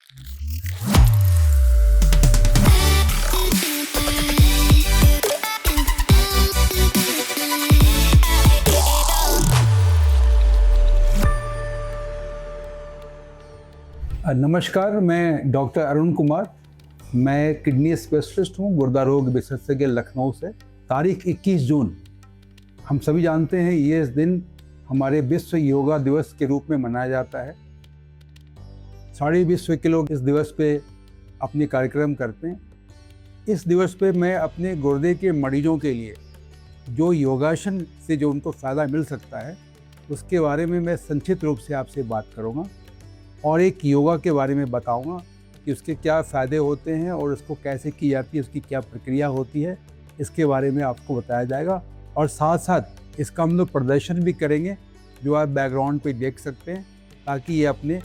नमस्कार, मैं डॉक्टर अरुण कुमार। मैं किडनी स्पेशलिस्ट हूँ, गुर्दा रोग विशेषज्ञ, लखनऊ से। तारीख 21 जून, हम सभी जानते हैं ये दिन हमारे विश्व योगा दिवस के रूप में मनाया जाता है। सारे विश्व के लोग इस दिवस पे अपने कार्यक्रम करते हैं। इस दिवस पे मैं अपने गुर्दे के मरीजों के लिए जो योगासन से जो उनको फ़ायदा मिल सकता है उसके बारे में मैं संक्षिप्त रूप से आपसे बात करूँगा और एक योगा के बारे में बताऊंगा कि उसके क्या फ़ायदे होते हैं और उसको कैसे की जाती है, उसकी क्या प्रक्रिया होती है, इसके बारे में आपको बताया जाएगा। और साथ साथ इसका हम लोग प्रदर्शन भी करेंगे जो आप बैकग्राउंड पे देख सकते हैं, ताकि ये अपने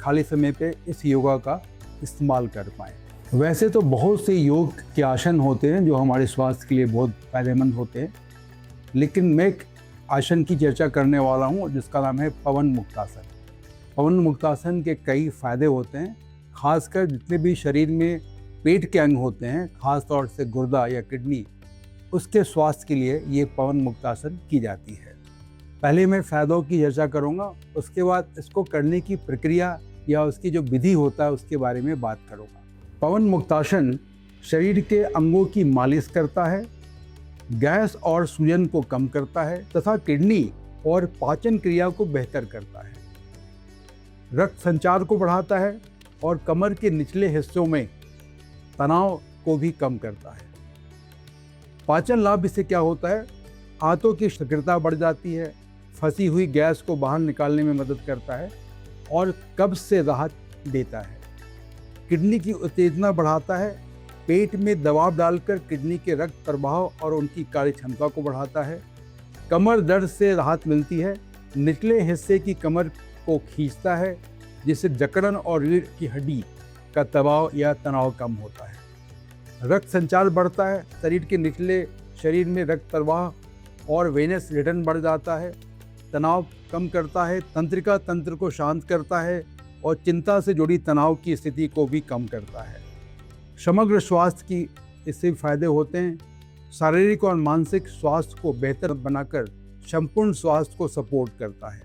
खाली समय पे इस योगा का इस्तेमाल कर पाएँ। वैसे तो बहुत से योग के आसन होते हैं जो हमारे स्वास्थ्य के लिए बहुत फ़ायदेमंद होते हैं, लेकिन मैं एक आसन की चर्चा करने वाला हूँ जिसका नाम है पवन मुक्तासन। पवन मुक्तासन के कई फ़ायदे होते हैं, खासकर जितने भी शरीर में पेट के अंग होते हैं, ख़ास तौर से गुर्दा या किडनी, उसके स्वास्थ्य के लिए ये पवन मुक्तासन की जाती है। पहले मैं फ़ायदों की चर्चा करूँगा, उसके बाद इसको करने की प्रक्रिया या उसकी जो विधि होता है उसके बारे में बात करूँगा। पवन मुक्तासन शरीर के अंगों की मालिश करता है, गैस और सूजन को कम करता है तथा किडनी और पाचन क्रिया को बेहतर करता है, रक्त संचार को बढ़ाता है और कमर के निचले हिस्सों में तनाव को भी कम करता है। पाचन लाभ इससे क्या होता है, हाथों की शीघ्रता बढ़ जाती है, फंसी हुई गैस को बाहर निकालने में मदद करता है और कब्ज से राहत देता है। किडनी की उत्तेजना बढ़ाता है, पेट में दबाव डालकर किडनी के रक्त प्रवाह और उनकी कार्य क्षमता को बढ़ाता है। कमर दर्द से राहत मिलती है, निचले हिस्से की कमर को खींचता है जिससे जकड़न और रीढ़ की हड्डी का दबाव या तनाव कम होता है। रक्त संचार बढ़ता है, शरीर के निचले शरीर में रक्त प्रवाह और वेनस रिटर्न बढ़ जाता है, तनाव कम करता है, तंत्रिका तंत्र को शांत करता है और चिंता से जुड़ी तनाव की स्थिति को भी कम करता है। समग्र स्वास्थ्य की इससे फायदे होते हैं, शारीरिक और मानसिक स्वास्थ्य को बेहतर बनाकर संपूर्ण स्वास्थ्य को सपोर्ट करता है।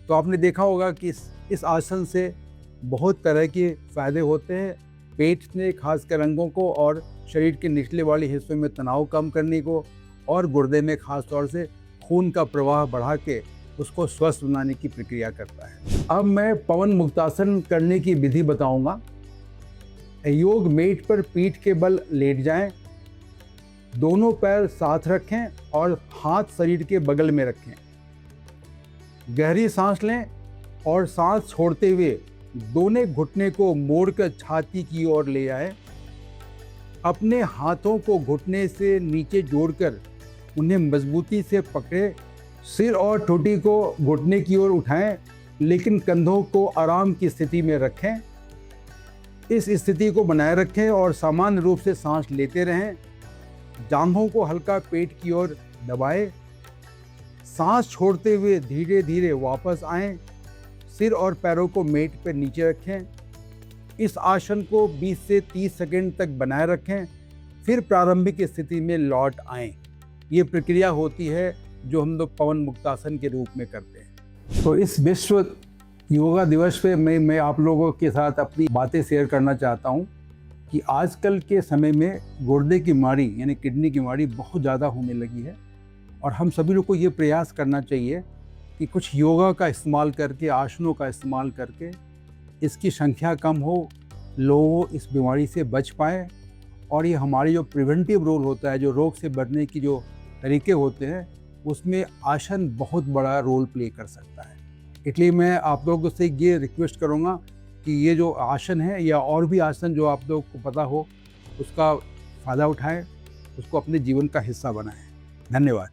तो आपने देखा होगा कि इस आसन से बहुत तरह के फ़ायदे होते हैं। पेट में खासकर अंगों को और शरीर के निचले वाले हिस्सों में तनाव कम करने को और गुर्दे में खास तौर से खून का प्रवाह बढ़ा के उसको स्वस्थ बनाने की प्रक्रिया करता है। अब मैं पवन मुक्तासन करने की विधि बताऊंगा। योग मेट पर पीठ के बल लेट जाएं, दोनों पैर साथ रखें और हाथ शरीर के बगल में रखें। गहरी सांस लें और सांस छोड़ते हुए दोनों घुटने को मोड़कर छाती की ओर ले आए। अपने हाथों को घुटने से नीचे जोड़कर उन्हें मजबूती से पकड़े। सिर और ठोड़ी को घुटने की ओर उठाएं, लेकिन कंधों को आराम की स्थिति में रखें। इस स्थिति को बनाए रखें और सामान्य रूप से सांस लेते रहें। जांघों को हल्का पेट की ओर दबाएं। सांस छोड़ते हुए धीरे धीरे वापस आएं। सिर और पैरों को मेट पर नीचे रखें। इस आसन को 20 से 30 सेकंड तक बनाए रखें, फिर प्रारंभिक स्थिति में लौट आएं। ये प्रक्रिया होती है जो हम लोग पवन मुक्तासन के रूप में करते हैं। तो इस विश्व योगा दिवस पे मैं आप लोगों के साथ अपनी बातें शेयर करना चाहता हूँ कि आजकल के समय में गुर्दे की बीमारी यानी किडनी की बीमारी बहुत ज़्यादा होने लगी है और हम सभी लोग को ये प्रयास करना चाहिए कि कुछ योगा का इस्तेमाल करके, आसनों का इस्तेमाल करके इसकी संख्या कम हो, लोग इस बीमारी से बच पाएँ और ये हमारी जो प्रिवेंटिव रोल होता है, जो रोग से बचने की जो तरीके होते हैं, उसमें आसन बहुत बड़ा रोल प्ले कर सकता है। इसलिए मैं आप लोगों से ये रिक्वेस्ट करूँगा कि ये जो आसन है या और भी आसन जो आप लोगों को पता हो उसका फ़ायदा उठाएं, उसको अपने जीवन का हिस्सा बनाएं। धन्यवाद।